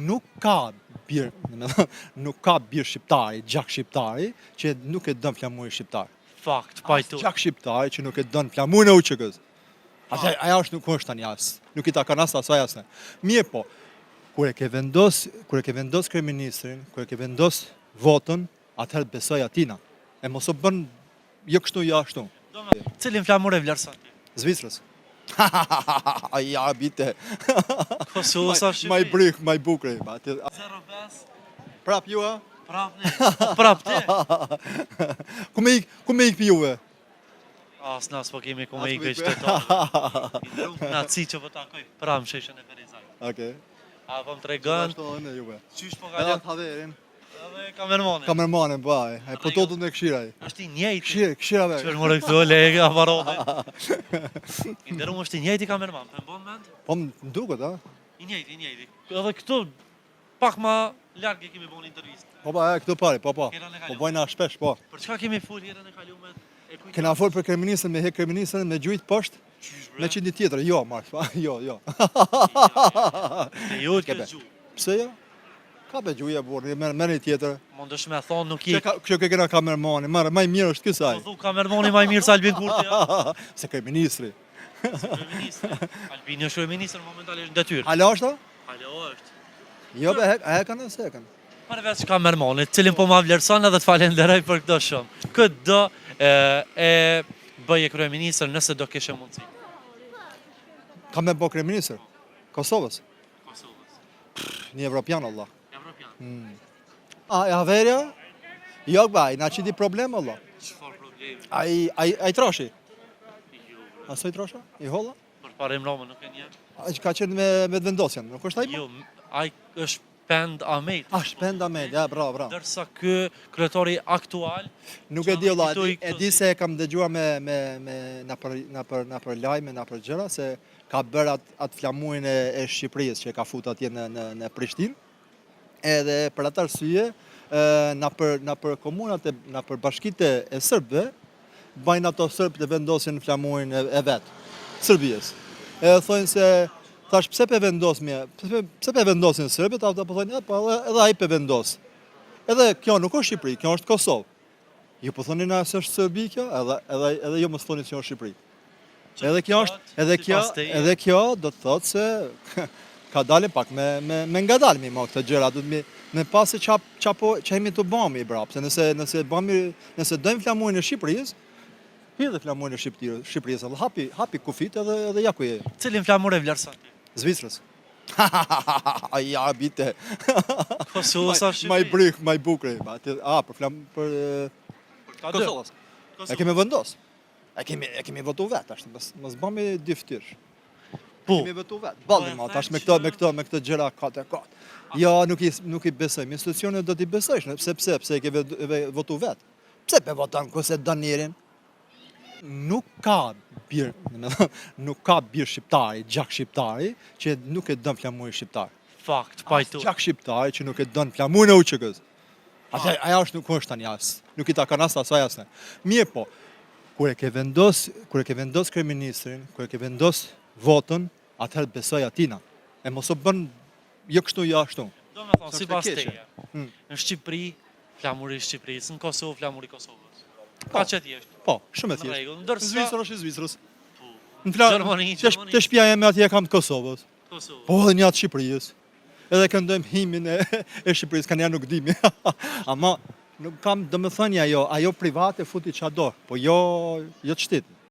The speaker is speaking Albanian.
Nuk ka bir shqiptari, gjak shqiptari, që nuk e dën flamurin shqiptar. Fakt, pajtu. Gjak shqiptari që nuk e dën flamurin e UÇK-s. Aja është nuk është tani as. Nuk I takon as asaj asne. Mirë po, kur e ke vendos kryeministrin, kur e ke vendos votën, atëherë besoj atina. E mos u bën jo kështu jo ashtu. Cilin flamur e vlerëson ti? Zvicrës. Ja, bite. Kosovë sa Shqipëri? Maj bryk, maj bukri. 05. Prap ju, a? Prap ne. Prap ti. Ku me ik për juve? As nas po kemi ku me ikë qytetar. Na ci që po takoj. Pram sheshën e Ferizaj. Okej. A po më tregon? Në juve. Qysh po ka lënë? Haverin. Edhe kamermane. Kamermane, baj. Po totu në këshiraj. Është I njëjti. Këshira veç. Çfarë morë këtu lekë aparate? Inderum është I njëjti kamerman, më bën mend? Po më duket, a? I njëjti. Edhe këtu pak më larg e kemi bënë intervistë. Po këtu pari, po. Po bojna shpesh, po. Për çka kemi fol herën e kaluar? Kena fol për kryeministrin, me kryeministrin me gjujt poshtë. Me qenë tjetër, jo, Mark, jo. Ne ju ke gjuj. Pse jo? Ka be gjuja burri, merr një tjetër. Mundesh me thonë nuk I. Kjo që kena kamermani, më I mirë është ky saj. Po thu kamermani më I mirë se Albin Kurti, ja. Se kryeministri. Albin është kryeministër momentalisht në detyrë. Hala është? Alo është. Jo, be, e kanë se e kanë. Përveç kamermanit, cilin po ma vlerëson edhe të falenderoj për këto shumë. Këtë do e bëje kryeministër nëse do kishe mundësi. Ka me bë kryeministër? Kosovës? Një evropian, Allah. Evropian. E haverja? Jo, baj, na qiti problem, Allah. Çfarë problemi? Ai troshi? Jo. Asoj trosha? I holla? Për parim Roma nuk e një. Ai që ka qenë me vendosjen, nuk është ai? Jo, ai është Pend Ahmet. Shpend Ahmet, ja, bravo. Ndërsa ky kryetori aktual nuk e di Allah, e di se e kam dëgjuar na për lajme, na për gjëra se ka bërë atë flamurin e Shqipërisë që ka fut atje në Prishtinë. Edhe për atë arsye na për komunat na për bashkitë e serbëve bajnë ato serbë të vendosin flamurin e vet. Serbisë. Edhe thonë se thash pse pe vendosin serbët, ata po thonë po edhe ai pe vendos. Edhe kjo nuk është Shqipëri, kjo është Kosovë. Ju po thoni na se është Serbi kjo, edhe jo mos thoni se është Shqipëri. Edhe kjo do të thotë se ka dalë pak me ngadalmi më këtë gjëra, do të me pasi çajmi të bëmi brap, se nëse dojmë flamurin e Shqipërisë, hidhe flamurin e Shqipërisë, edhe hapi kufit edhe ja ku je. Cilin flamur e vlerëson ti? Zvicrës. Ja, bite. Kosovë sa Shqipëri? Maj bryk, maj bukri. Për Kosovës. E kemi vendos. E kemi votu vetë, mos bëmi dy fytyrë. Po. Kemi votu vetë. Balli ma, tash me këtë gjëra katë. Jo, nuk I besoj. Institucionet do t'i besojsh, pse e ke votu vetë. Pse pe votan kose don njerin? Nuk ka bir shqiptari, gjak shqiptari, që nuk e dën flamurin shqiptar. Fakt, pajtu. Gjak shqiptari që nuk e dën flamurin e UÇK-s. Aja është nuk është tani as. Nuk I takon as asaj asne. Mirë po, kur e ke vendos kryeministrin, kur e ke vendos votën, atëherë besoj atina. E mos u bën jo kështu jo ashtu. Do me thonë, sipas teje. Në Shqipëri, flamuri I Shqipërisë, në Kosovë, flamuri I Kosovës. Ka që thjesht. Po, shumë e thjesht. Në rregull, ndërsa Zvicrës është I Zvicrës. Gjermani. Të shtëpia jeme atje kam të Kosovës. Kosovë. Po edhe një atë Shqipërisë. Edhe këndojmë himin e Shqipërisë, kanë ja nuk dimi. Ama nuk kam domethënia ajo private futi çado, po jo të shtetit.